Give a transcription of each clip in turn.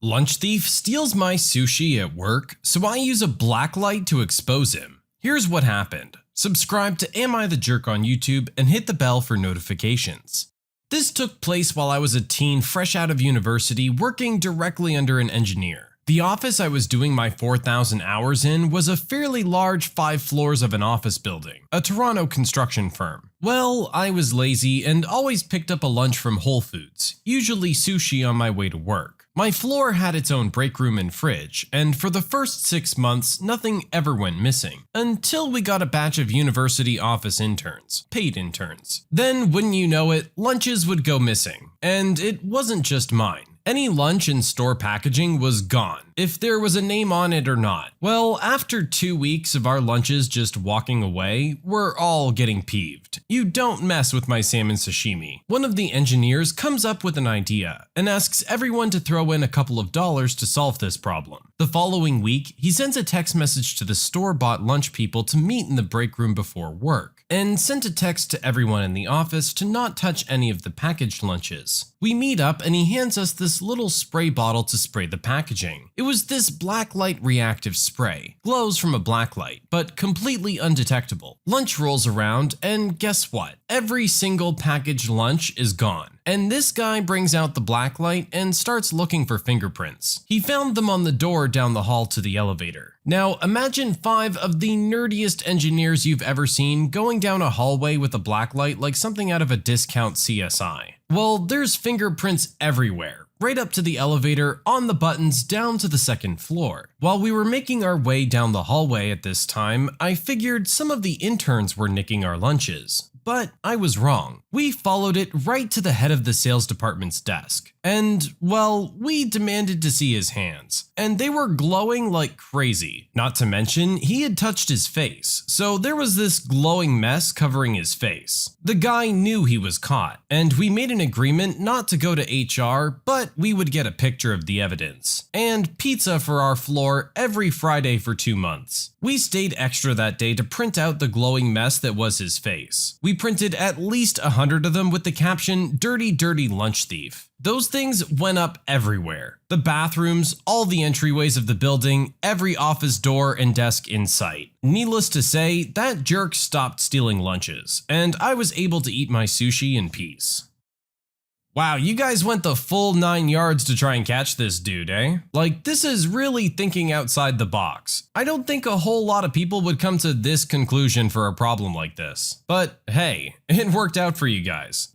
Lunch thief steals my sushi at work, so I use a black light to expose him. Here's what happened. Subscribe to Am I the Jerk on YouTube and hit the bell for notifications. This took place while I was a teen fresh out of university working directly under an engineer. The office I was doing my 4,000 hours in was a fairly large 5 floors of an office building, a Toronto construction firm. Well, I was lazy and always picked up a lunch from Whole Foods, usually sushi on my way to work. My floor had its own break room and fridge, and for the first 6 months, nothing ever went missing, until we got a batch of university office interns, paid interns. Then, wouldn't you know it, lunches would go missing, and it wasn't just mine. Any lunch in store packaging was gone, if there was a name on it or not. Well, after 2 weeks of our lunches just walking away, we're all getting peeved. You don't mess with my salmon sashimi. One of the engineers comes up with an idea and asks everyone to throw in a couple of dollars to solve this problem. The following week, he sends a text message to the store-bought lunch people to meet in the break room before work, and sent a text to everyone in the office to not touch any of the packaged lunches. We meet up and he hands us this little spray bottle to spray the packaging. It was this black light reactive spray, glows from a black light, but completely undetectable. Lunch rolls around and guess what? Every single packaged lunch is gone. And this guy brings out the black light and starts looking for fingerprints. He found them on the door down the hall to the elevator. Now imagine 5 of the nerdiest engineers you've ever seen going down a hallway with a black light like something out of a discount CSI. Well, there's fingerprints everywhere, right up to the elevator, on the buttons, down to the 2nd floor. While we were making our way down the hallway at this time, I figured some of the interns were nicking our lunches. But I was wrong. We followed it right to the head of the sales department's desk. And, well, we demanded to see his hands. And they were glowing like crazy. Not to mention, he had touched his face, so there was this glowing mess covering his face. The guy knew he was caught, and we made an agreement not to go to HR, but we would get a picture of the evidence. And pizza for our floor every Friday for 2 months. We stayed extra that day to print out the glowing mess that was his face. We printed at least 100 of them with the caption, "Dirty, dirty lunch thief." Those things went up everywhere. The bathrooms, all the entryways of the building, every office door and desk in sight. Needless to say, that jerk stopped stealing lunches, and I was able to eat my sushi in peace. Wow, you guys went the full 9 yards to try and catch this dude, eh? Like, this is really thinking outside the box. I don't think a whole lot of people would come to this conclusion for a problem like this. But hey, it worked out for you guys.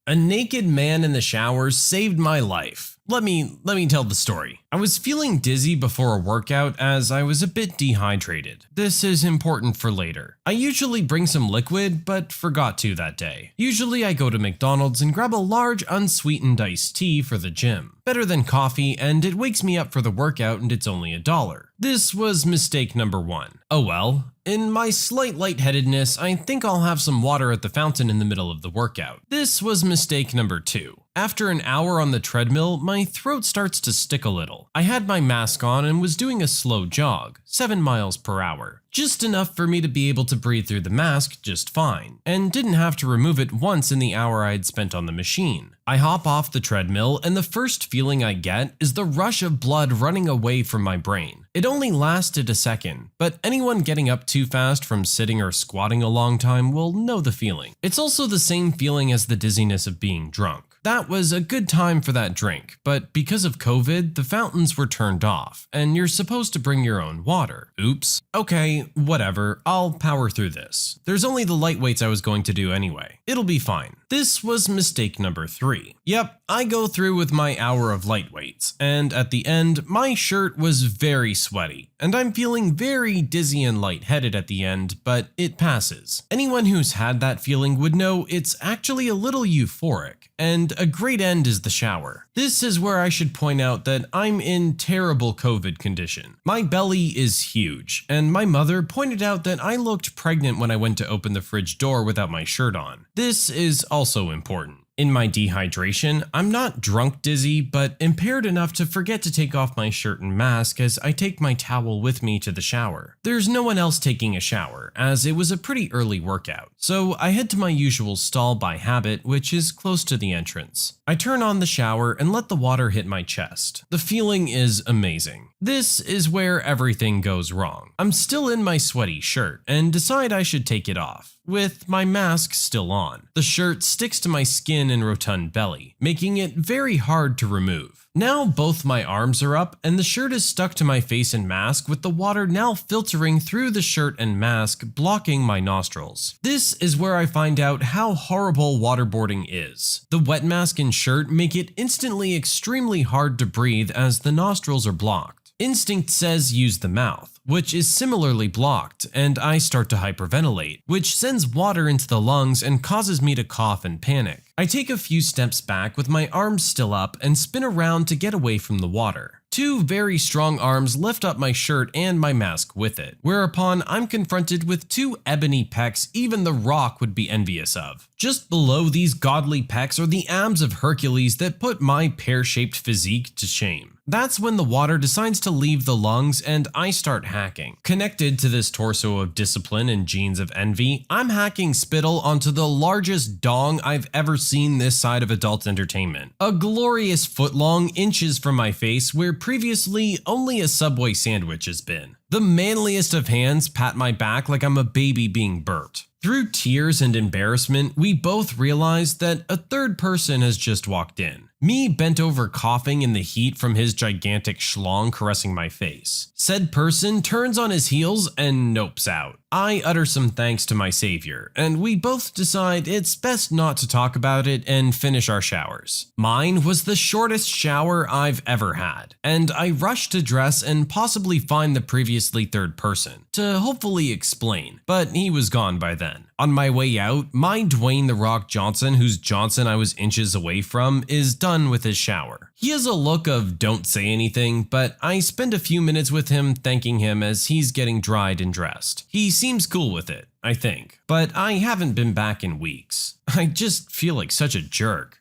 A naked man in the shower saved my life. Let me tell the story. I was feeling dizzy before a workout as I was a bit dehydrated. This is important for later. I usually bring some liquid, but forgot to that day. Usually I go to McDonald's and grab a large unsweetened iced tea for the gym. Better than coffee, and it wakes me up for the workout and it's only $1. This was mistake number 1. Oh well. In my slight lightheadedness, I think I'll have some water at the fountain in the middle of the workout. This was mistake number 2. After an hour on the treadmill, my throat starts to stick a little. I had my mask on and was doing a slow jog, 7 miles per hour. Just enough for me to be able to breathe through the mask just fine, and didn't have to remove it once in the hour I had spent on the machine. I hop off the treadmill and the first feeling I get is the rush of blood running away from my brain. It only lasted a second, but anyone getting up too fast from sitting or squatting a long time will know the feeling. It's also the same feeling as the dizziness of being drunk. That was a good time for that drink, but because of COVID, the fountains were turned off, and you're supposed to bring your own water. Oops. Okay, whatever, I'll power through this. There's only the lightweights I was going to do anyway. It'll be fine. This was mistake number 3. Yep, I go through with my hour of lightweights, and at the end, my shirt was very sweaty, and I'm feeling very dizzy and lightheaded at the end, but it passes. Anyone who's had that feeling would know it's actually a little euphoric, and a great end is the shower. This is where I should point out that I'm in terrible COVID condition. My belly is huge, and my mother pointed out that I looked pregnant when I went to open the fridge door without my shirt on. This is also important. In my dehydration, I'm not drunk dizzy, but impaired enough to forget to take off my shirt and mask as I take my towel with me to the shower. There's no one else taking a shower, as it was a pretty early workout, so I head to my usual stall by habit, which is close to the entrance. I turn on the shower and let the water hit my chest. The feeling is amazing. This is where everything goes wrong. I'm still in my sweaty shirt and decide I should take it off, with my mask still on. The shirt sticks to my skin and rotund belly, making it very hard to remove. Now both my arms are up and the shirt is stuck to my face and mask, with the water now filtering through the shirt and mask, blocking my nostrils. This is where I find out how horrible waterboarding is. The wet mask and shirt make it instantly extremely hard to breathe as the nostrils are blocked. Instinct says use the mouth, which is similarly blocked, and I start to hyperventilate, which sends water into the lungs and causes me to cough and panic. I take a few steps back with my arms still up and spin around to get away from the water. Two very strong arms lift up my shirt and my mask with it, whereupon I'm confronted with two ebony pecs even the Rock would be envious of. Just below these godly pecs are the abs of Hercules that put my pear-shaped physique to shame. That's when the water decides to leave the lungs and I start hacking. Connected to this torso of discipline and genes of envy, I'm hacking spittle onto the largest dong I've ever seen this side of adult entertainment. A glorious foot long, inches from my face, where previously only a Subway sandwich has been. The manliest of hands pat my back like I'm a baby being burped. Through tears and embarrassment, we both realize that a third person has just walked in. Me bent over coughing in the heat from his gigantic schlong caressing my face. Said person turns on his heels and nopes out. I utter some thanks to my savior, and we both decide it's best not to talk about it and finish our showers. Mine was the shortest shower I've ever had, and I rushed to dress and possibly find the previously third person to hopefully explain, but he was gone by then. On my way out, my Dwayne "The Rock" Johnson, whose Johnson I was inches away from, is done with his shower. He has a look of don't say anything, but I spend a few minutes with him thanking him as he's getting dried and dressed. He seems cool with it, I think, but I haven't been back in weeks. I just feel like such a jerk.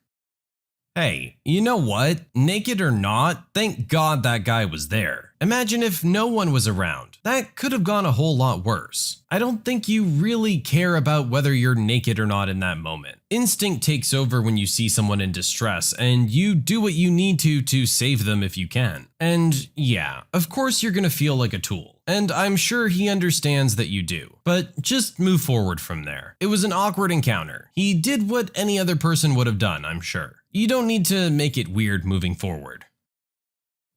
Hey, you know what? Naked or not, thank God that guy was there. Imagine if no one was around. That could have gone a whole lot worse. I don't think you really care about whether you're naked or not in that moment. Instinct takes over when you see someone in distress, and you do what you need to save them if you can. And yeah, of course you're gonna feel like a tool. And I'm sure he understands that you do. But just move forward from there. It was an awkward encounter. He did what any other person would have done, I'm sure. You don't need to make it weird moving forward.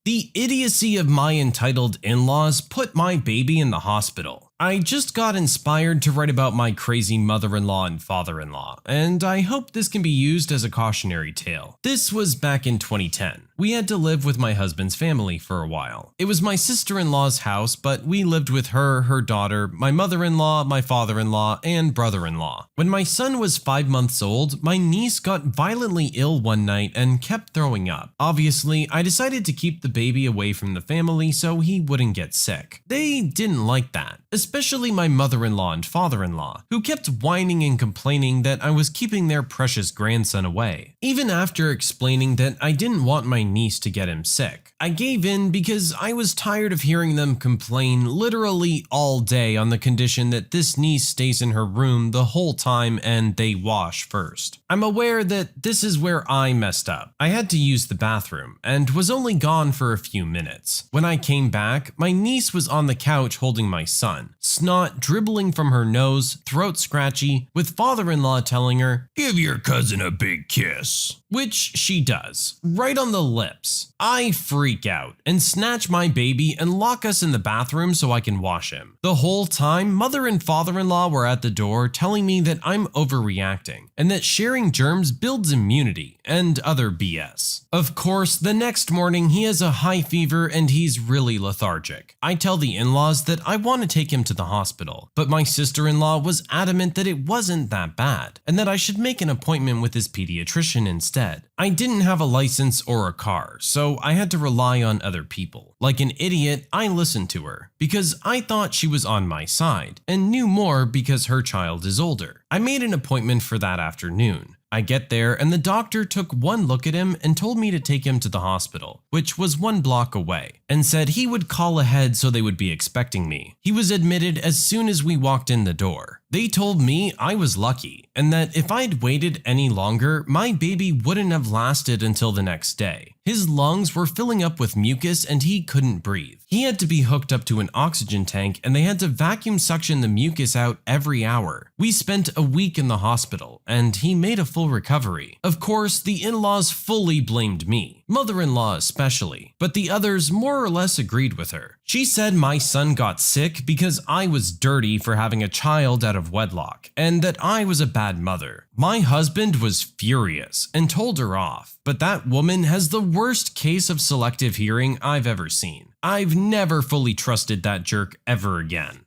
The idiocy of my entitled in-laws put my baby in the hospital. I just got inspired to write about my crazy mother-in-law and father-in-law, and I hope this can be used as a cautionary tale. This was back in 2010. We had to live with my husband's family for a while. It was my sister-in-law's house, but we lived with her, her daughter, my mother-in-law, my father-in-law, and brother-in-law. When my son was 5 months old, my niece got violently ill one night and kept throwing up. Obviously, I decided to keep the baby away from the family so he wouldn't get sick. They didn't like that, especially my mother-in-law and father-in-law, who kept whining and complaining that I was keeping their precious grandson away. Even after explaining that I didn't want my niece to get him sick, I gave in because I was tired of hearing them complain literally all day on the condition that this niece stays in her room the whole time and they wash first. I'm aware that this is where I messed up. I had to use the bathroom and was only gone for a few minutes. When I came back, my niece was on the couch holding my son, snot dribbling from her nose, throat scratchy, with father-in-law telling her, "Give your cousin a big kiss." Which she does, right on the lips. I freak out and snatch my baby and lock us in the bathroom so I can wash him. The whole time, mother and father-in-law were at the door telling me that I'm overreacting and that sharing germs builds immunity and other BS. Of course, the next morning he has a high fever and he's really lethargic. I tell the in-laws that I want to take him to the hospital, but my sister-in-law was adamant that it wasn't that bad and that I should make an appointment with his pediatrician instead. I didn't have a license or a car, so I had to rely on other people. Like an idiot, I listened to her because I thought she was on my side and knew more because her child is older. I made an appointment for that afternoon. I get there and the doctor took one look at him and told me to take him to the hospital, which was 1 block away, and said he would call ahead so they would be expecting me. He was admitted as soon as we walked in the door. They told me I was lucky and that if I'd waited any longer, my baby wouldn't have lasted until the next day. His lungs were filling up with mucus and he couldn't breathe. He had to be hooked up to an oxygen tank and they had to vacuum suction the mucus out every hour. We spent a week in the hospital and he made a full recovery. Of course, the in-laws fully blamed me, mother-in-law especially, but the others more or less agreed with her. She said my son got sick because I was dirty for having a child out of wedlock and that I was a bad mother. My husband was furious and told her off, but that woman has the worst case of selective hearing I've ever seen. I've never fully trusted that jerk ever again.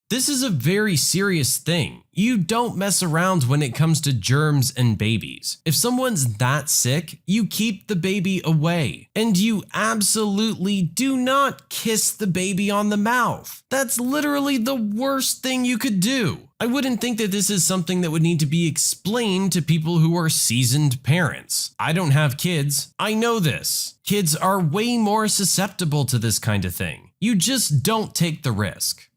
This is a very serious thing. You don't mess around when it comes to germs and babies. If someone's that sick, you keep the baby away. And you absolutely do not kiss the baby on the mouth. That's literally the worst thing you could do. I wouldn't think that this is something that would need to be explained to people who are seasoned parents. I don't have kids. I know this. Kids are way more susceptible to this kind of thing. You just don't take the risk.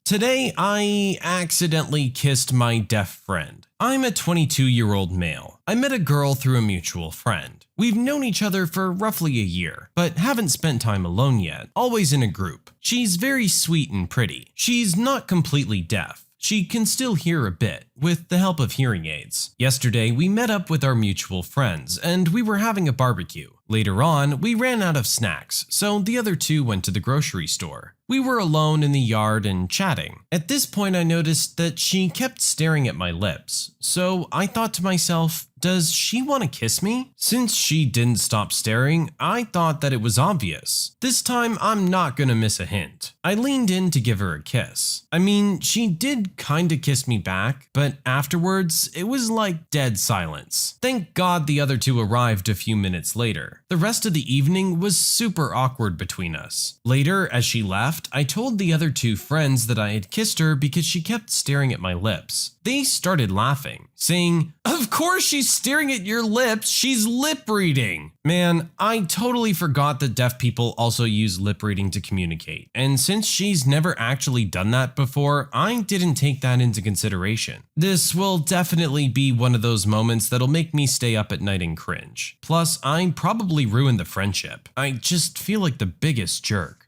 Today, I accidentally kissed my deaf friend. I'm a 22-year-old male. I met a girl through a mutual friend. We've known each other for roughly a year, but haven't spent time alone yet, always in a group. She's very sweet and pretty. She's not completely deaf. She can still hear a bit, with the help of hearing aids. Yesterday, we met up with our mutual friends, and we were having a barbecue. Later on, we ran out of snacks, so the other two went to the grocery store. We were alone in the yard and chatting. At this point, I noticed that she kept staring at my lips, so I thought to myself, does she want to kiss me? Since she didn't stop staring, I thought that it was obvious. This time, I'm not gonna miss a hint. I leaned in to give her a kiss. I mean, she did kinda kiss me back, but afterwards, it was like dead silence. Thank God the other two arrived a few minutes later. The rest of the evening was super awkward between us. Later, as she left, I told the other two friends that I had kissed her because she kept staring at my lips. They started laughing, saying, "Of course she's staring at your lips, she's lip reading." Man, I totally forgot that deaf people also use lip reading to communicate, and since she's never actually done that before, I didn't take that into consideration. This will definitely be one of those moments that'll make me stay up at night and cringe. Plus, I probably ruined the friendship. I just feel like the biggest jerk.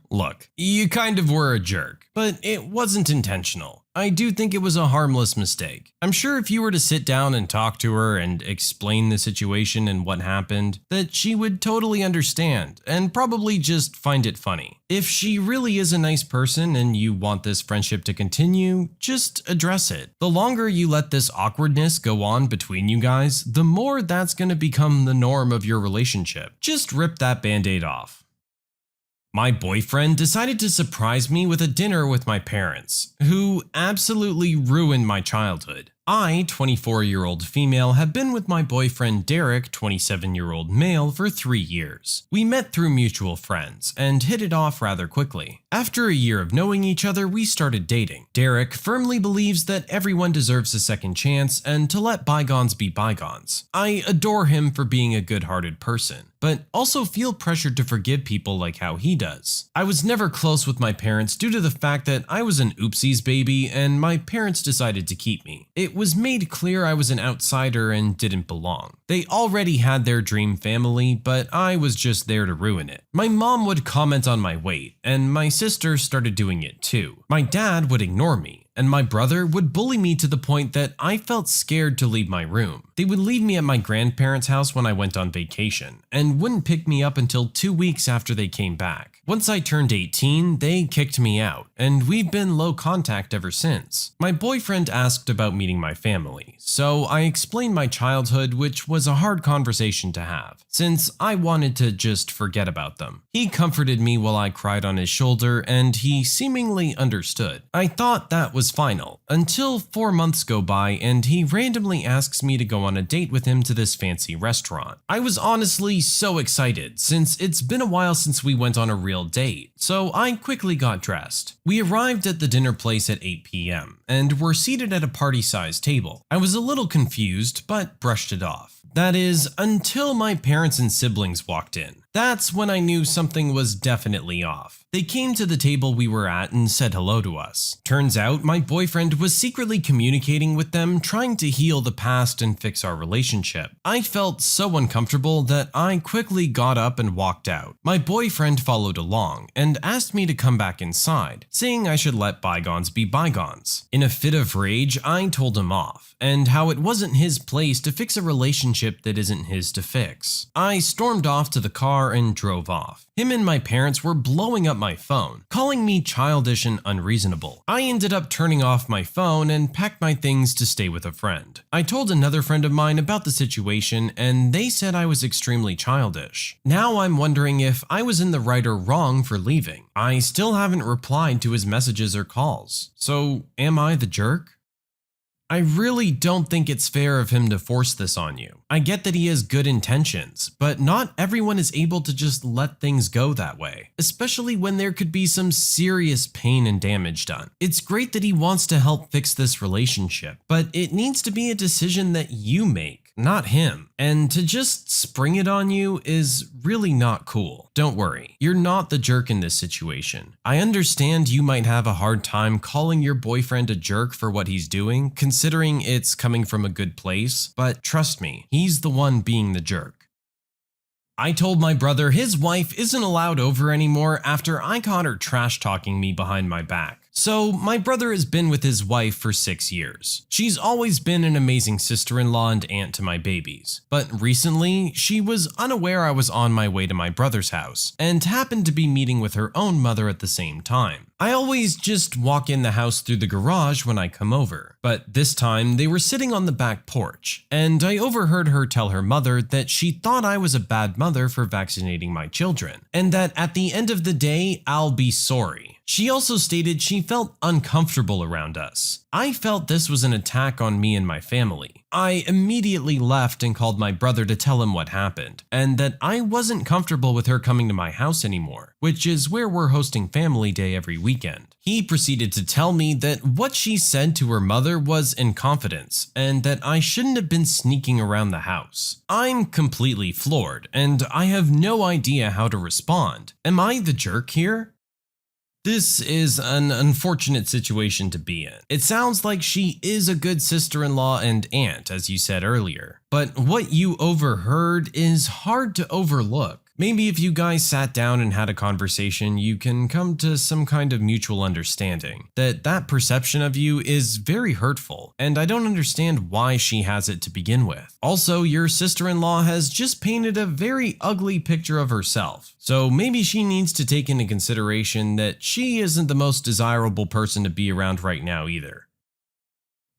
Look, you kind of were a jerk, but it wasn't intentional. I do think it was a harmless mistake. I'm sure if you were to sit down and talk to her and explain the situation and what happened, that she would totally understand and probably just find it funny. If she really is a nice person and you want this friendship to continue, just address it. The longer you let this awkwardness go on between you guys, the more that's gonna become the norm of your relationship. Just rip that band-aid off. My boyfriend decided to surprise me with a dinner with my parents, who absolutely ruined my childhood. I, 24-year-old female, have been with my boyfriend Derek, 27-year-old male, for 3 years. We met through mutual friends and hit it off rather quickly. After a year of knowing each other, we started dating. Derek firmly believes that everyone deserves a second chance and to let bygones be bygones. I adore him for being a good-hearted person, but also feel pressured to forgive people like how he does. I was never close with my parents due to the fact that I was an oopsies baby and my parents decided to keep me. It was made clear I was an outsider and didn't belong. They already had their dream family, but I was just there to ruin it. My mom would comment on my weight, and my sister started doing it too. My dad would ignore me, and my brother would bully me to the point that I felt scared to leave my room. They would leave me at my grandparents' house when I went on vacation, and wouldn't pick me up until 2 weeks after they came back. Once I turned 18, they kicked me out, and we've been low contact ever since. My boyfriend asked about meeting my family, so I explained my childhood, which was a hard conversation to have. since I wanted to just forget about them. He comforted me while I cried on his shoulder, and he seemingly understood. I thought that was final, until 4 months go by and he randomly asks me to go on a date with him to this fancy restaurant. I was honestly so excited, since it's been a while since we went on a real date, so I quickly got dressed. We arrived at the dinner place at 8 p.m. and were seated at a party-sized table. I was a little confused, but brushed it off. That is, until my parents and siblings walked in. That's when I knew something was definitely off. They came to the table we were at and said hello to us. Turns out my boyfriend was secretly communicating with them, trying to heal the past and fix our relationship. I felt so uncomfortable that I quickly got up and walked out. My boyfriend followed along and asked me to come back inside, saying I should let bygones be bygones. In a fit of rage, I told him off, and how it wasn't his place to fix a relationship that isn't his to fix. I stormed off to the car and drove off. Him and my parents were blowing up my phone, calling me childish and unreasonable. I ended up turning off my phone and packed my things to stay with a friend. I told another friend of mine about the situation and they said I was extremely childish. Now I'm wondering if I was in the right or wrong for leaving. I still haven't replied to his messages or calls. So am I the jerk? I really don't think it's fair of him to force this on you. I get that he has good intentions, but not everyone is able to just let things go that way, especially when there could be some serious pain and damage done. It's great that he wants to help fix this relationship, but it needs to be a decision that you make, not him. And to just spring it on you is really not cool. Don't worry, you're not the jerk in this situation. I understand you might have a hard time calling your boyfriend a jerk for what he's doing, considering it's coming from a good place, but trust me, he's the one being the jerk. I told my brother his wife isn't allowed over anymore after I caught her trash talking me behind my back. So my brother has been with his wife for 6 years. She's always been an amazing sister-in-law and aunt to my babies, but recently she was unaware I was on my way to my brother's house and happened to be meeting with her own mother at the same time. I always just walk in the house through the garage when I come over, but this time they were sitting on the back porch, and I overheard her tell her mother that she thought I was a bad mother for vaccinating my children, and that at the end of the day, I'll be sorry. She also stated she felt uncomfortable around us. I felt this was an attack on me and my family. I immediately left and called my brother to tell him what happened, and that I wasn't comfortable with her coming to my house anymore, which is where we're hosting family day every weekend. He proceeded to tell me that what she said to her mother was in confidence, and that I shouldn't have been sneaking around the house. I'm completely floored, and I have no idea how to respond. Am I the jerk here? This is an unfortunate situation to be in. It sounds like she is a good sister-in-law and aunt, as you said earlier, but what you overheard is hard to overlook. Maybe if you guys sat down and had a conversation, you can come to some kind of mutual understanding that perception of you is very hurtful, and I don't understand why she has it to begin with. Also, your sister-in-law has just painted a very ugly picture of herself, so maybe she needs to take into consideration that she isn't the most desirable person to be around right now either.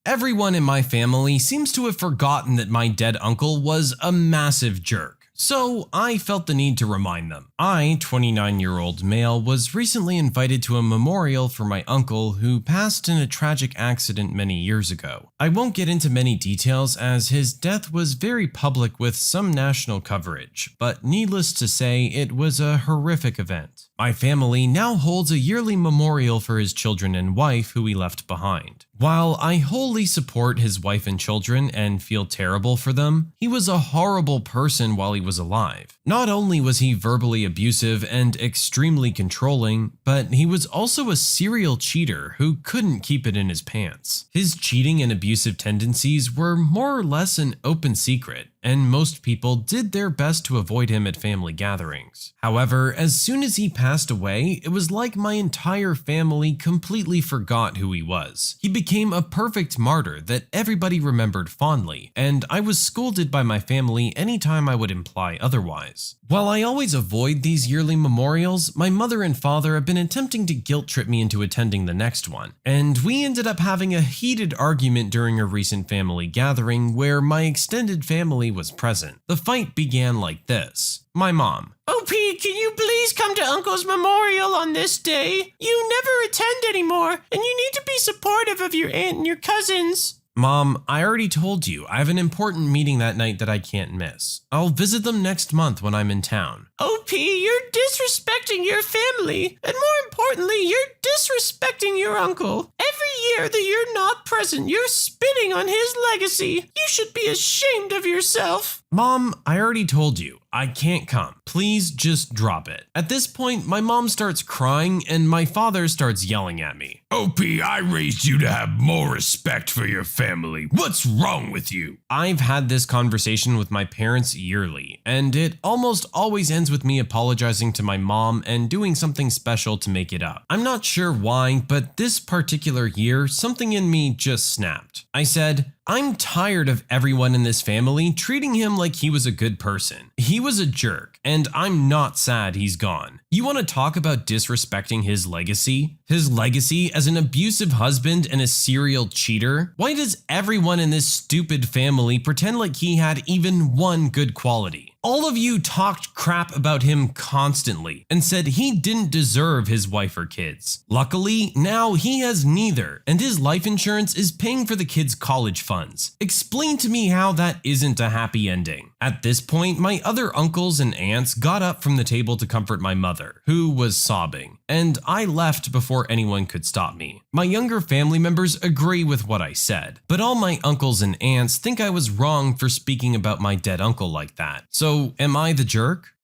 Everyone in my family seems to have forgotten that my dead uncle was a massive jerk. So I felt the need to remind them. I, 29-year-old male, was recently invited to a memorial for my uncle who passed in a tragic accident many years ago. I won't get into many details as his death was very public with some national coverage, but needless to say, it was a horrific event. My family now holds a yearly memorial for his children and wife who he left behind. While I wholly support his wife and children and feel terrible for them, he was a horrible person while he was alive. Not only was he verbally abusive and extremely controlling, but he was also a serial cheater who couldn't keep it in his pants. His cheating and abusive tendencies were more or less an open secret, and most people did their best to avoid him at family gatherings. However, as soon as he passed away, it was like my entire family completely forgot who he was. He became a perfect martyr that everybody remembered fondly, and I was scolded by my family anytime I would imply otherwise. While I always avoid these yearly memorials, my mother and father have been attempting to guilt trip me into attending the next one, and we ended up having a heated argument during a recent family gathering where my extended family was present. The fight began like this. My mom: OP, can you please come to Uncle's memorial on this day? You never attend anymore, and you need to be supportive of your aunt and your cousins. Mom, I already told you, I have an important meeting that night that I can't miss. I'll visit them next month when I'm in town. OP, you're disrespecting your family, and more importantly, you're disrespecting your uncle. Every year that you're not present, you're spitting on his legacy. You should be ashamed of yourself. Mom, I already told you, I can't come. Please just drop it. At this point, my mom starts crying and my father starts yelling at me. OP, I raised you to have more respect for your family. What's wrong with you? I've had this conversation with my parents yearly, and it almost always ends with me apologizing to my mom and doing something special to make it up. I'm not sure why, but this particular year, something in me just snapped. I said, I'm tired of everyone in this family treating him like he was a good person. He was a jerk, and I'm not sad he's gone. You want to talk about disrespecting his legacy? His legacy as an abusive husband and a serial cheater? Why does everyone in this stupid family pretend like he had even one good quality? All of you talked crap about him constantly and said he didn't deserve his wife or kids. Luckily, now he has neither, and his life insurance is paying for the kids' college funds. Explain to me how that isn't a happy ending. At this point, my other uncles and aunts got up from the table to comfort my mother, who was sobbing, and I left before anyone could stop me. My younger family members agree with what I said, but all my uncles and aunts think I was wrong for speaking about my dead uncle like that. So, am I the jerk?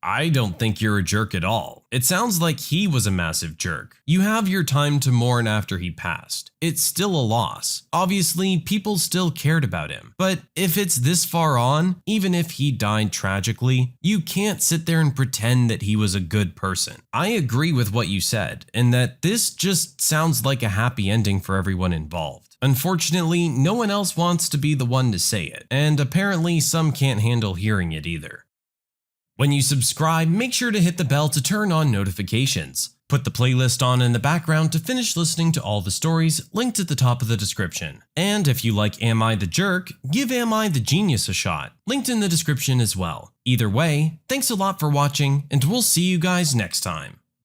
I don't think you're a jerk at all. It sounds like he was a massive jerk. You have your time to mourn after he passed. It's still a loss. Obviously, people still cared about him. But if it's this far on, even if he died tragically, you can't sit there and pretend that he was a good person. I agree with what you said, and that this just sounds like a happy ending for everyone involved. Unfortunately, no one else wants to be the one to say it, and apparently some can't handle hearing it either. When you subscribe, make sure to hit the bell to turn on notifications. Put the playlist on in the background to finish listening to all the stories linked at the top of the description. And if you like Am I the Jerk, give Am I the Genius a shot, linked in the description as well. Either way, thanks a lot for watching, and we'll see you guys next time.